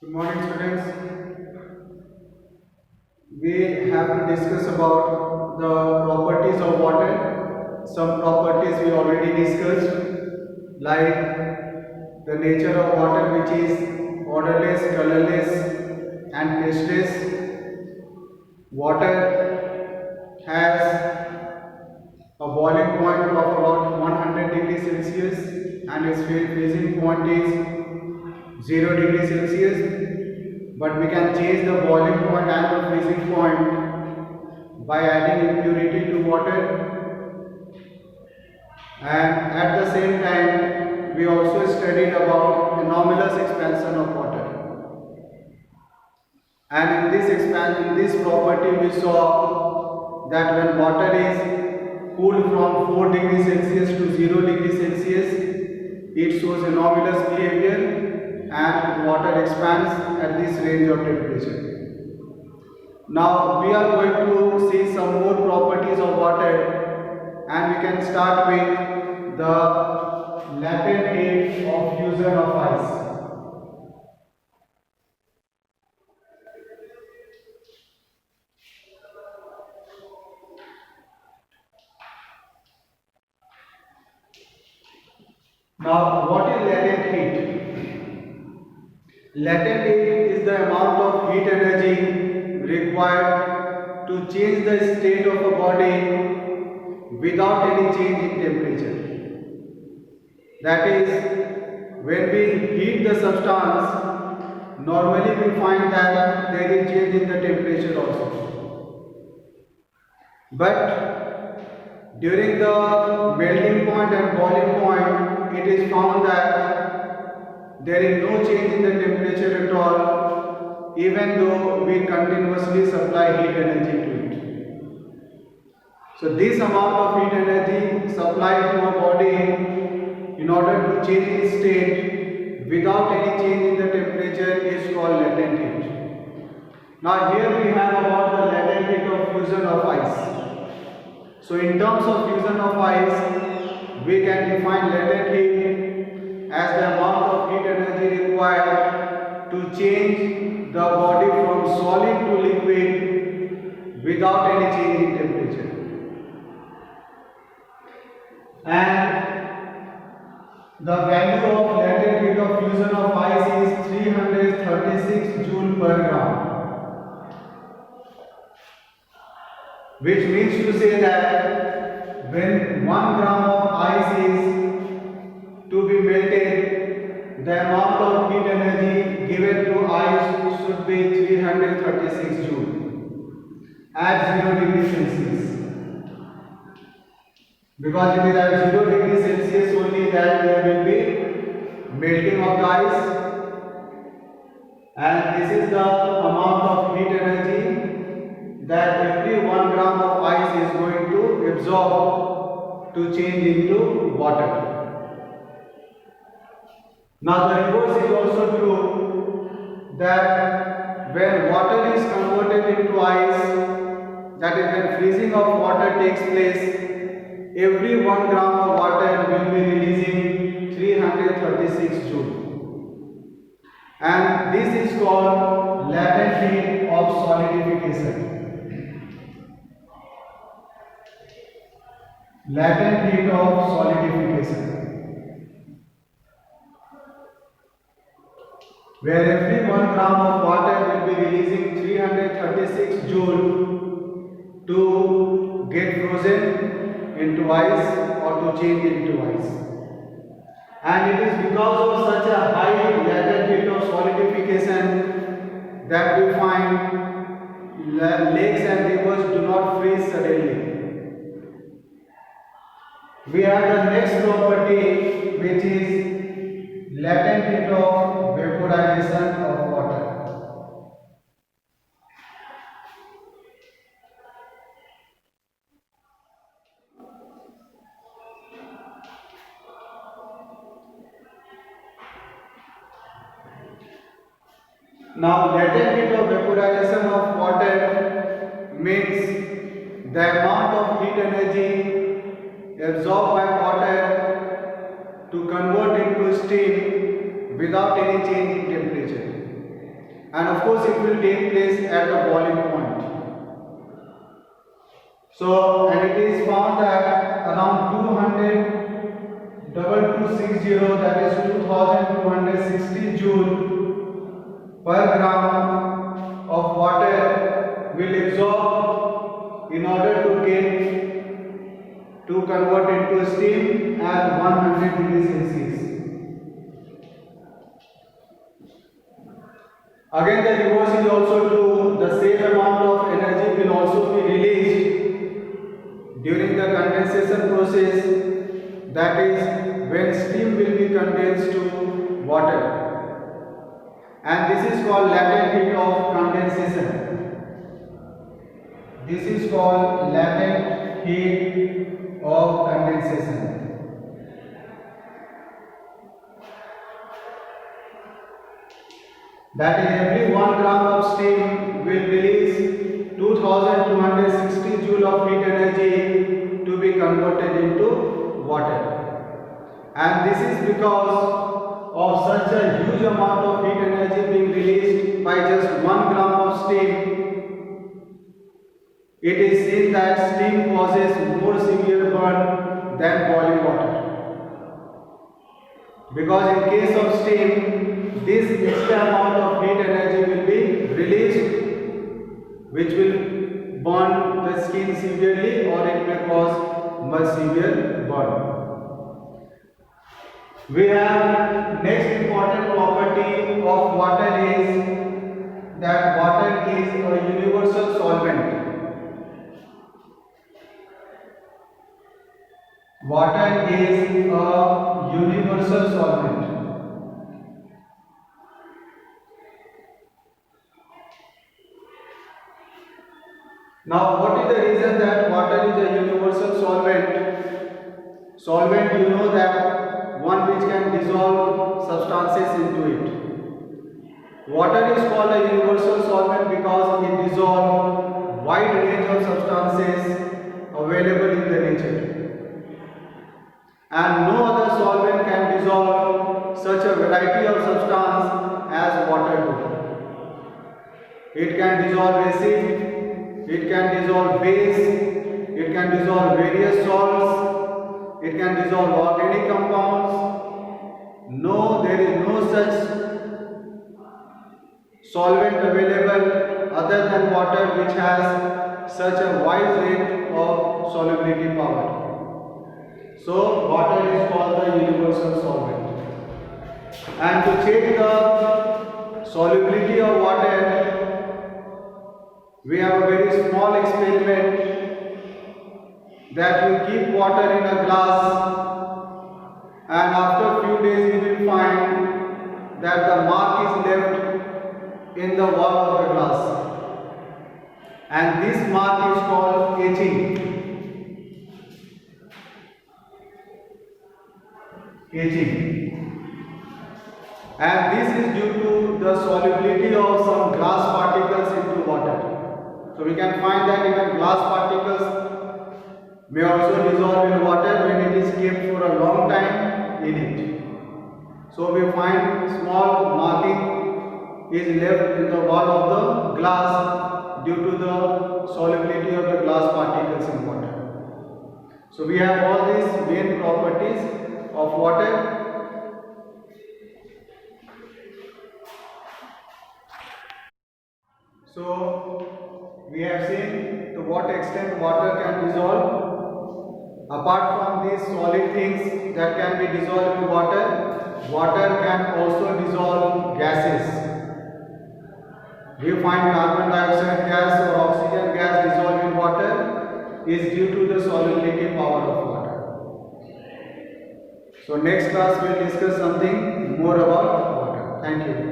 Good morning, students. We have to discuss about the properties of water. Some properties we already discussed, like the nature of water, which is odorless, colorless, and tasteless. Water has a boiling point of about 100 degrees Celsius and its freezing point is 0 degrees Celsius. But we can change the boiling point and the freezing point by adding impurity to water. And at the same time, we also studied about anomalous expansion of water. And in this property, we saw that when water is cooled from 4 degrees Celsius to 0 degrees Celsius, it shows anomalous behavior and water expands at this range of temperature. Now we are going to see some more properties of water, and we can start with the latent heat of fusion of ice. Now, what is latent heat? Latent heat is the amount of heat energy required to change the state of a body without any change in temperature. That is, when we heat the substance, normally we find that there is change in the temperature also. But during the melting point and boiling point, it is found that there is no change in the temperature at all, even though we continuously supply heat energy to it. So this amount of heat energy supplied to a body in order to change its state without any change in the temperature is called latent heat. Now here we have about the latent heat of fusion of ice. So in terms of fusion of ice, we can define latent heat as the amount of heat energy required to change the body from solid to liquid without any change in temperature. And the value of latent heat of fusion of ice is 336 joule per gram. Which means to say that when 1 gram of ice is to be melted, the amount of heat energy given to ice should be 336 joule at 0 degrees Celsius. Because it is at 0 degrees Celsius only that there will be melting of the ice, and this is the amount of heat energy that every 1 gram of ice is going to absorb to change into water. Now the reverse is also true, that when water is converted into ice, that is when freezing of water takes place, every 1 gram of water will be releasing 336 joule. And this is called latent heat of solidification. Latent heat of solidification, where every 1 gram of water will be releasing 336 joule to get frozen into ice or to change into ice. And it is because of such a high latent heat of solidification that we find lakes and rivers do not freeze suddenly. We have the next property, which is latent heat of vaporization of water. Now, latent heat of vaporization of water means the amount of heat energy absorbed by water to convert into steam without any change in temperature. and of course it will take place at the boiling point. So, and it is found that around 2260, that is 2260 joule per gram of water will absorb in order to convert into steam at 100 degrees Celsius. Again, the reverse is also true. The same amount of energy will also be released during the condensation process, that is when steam will be condensed to water, and this is called latent heat of condensation. This is called latent heat of condensation. That is, every 1 gram of steam will release 2260 joule of heat energy to be converted into water, and this is because of such a huge amount of heat energy being released by just 1 gram of steam. It is seen that steam causes more severe burn than boiling water, because in case of steam, this extra amount of heat energy will be released, which will burn the skin severely, or it may cause much severe burn. We have next important property of water is that water is a universal solvent. Water is a universal solvent. Now, what is the reason that water is a universal solvent? Solvent, you know, that one which can dissolve substances into it. Water is called a universal solvent because it dissolves wide range of substances available in the nature, and no other solvent can dissolve such a variety of substance as water does. It can dissolve acid, it can dissolve base, it can dissolve various salts, it can dissolve organic compounds. No, there is no such solvent available other than water which has such a wide range of solubility power. So, water is called the universal solvent. And to check the solubility of water, we have a very small experiment that you keep water in a glass, and after a few days you will find that the mark is left in the wall of the glass, and this mark is called etching. Etching. And this is due to the solubility of some glass particles into water. So we can find that even glass particles may also dissolve in water when it is kept for a long time in it. So we find small marking is left in the wall of the glass due to the solubility of the glass particles in water. So we have all these main properties of water. So we have seen to what extent water can dissolve. Apart from these solid things that can be dissolved in water, water can also dissolve gases. We find carbon dioxide gas or oxygen gas dissolved in water is due to the solubility power of water. So next class we will discuss something more about water. Thank you.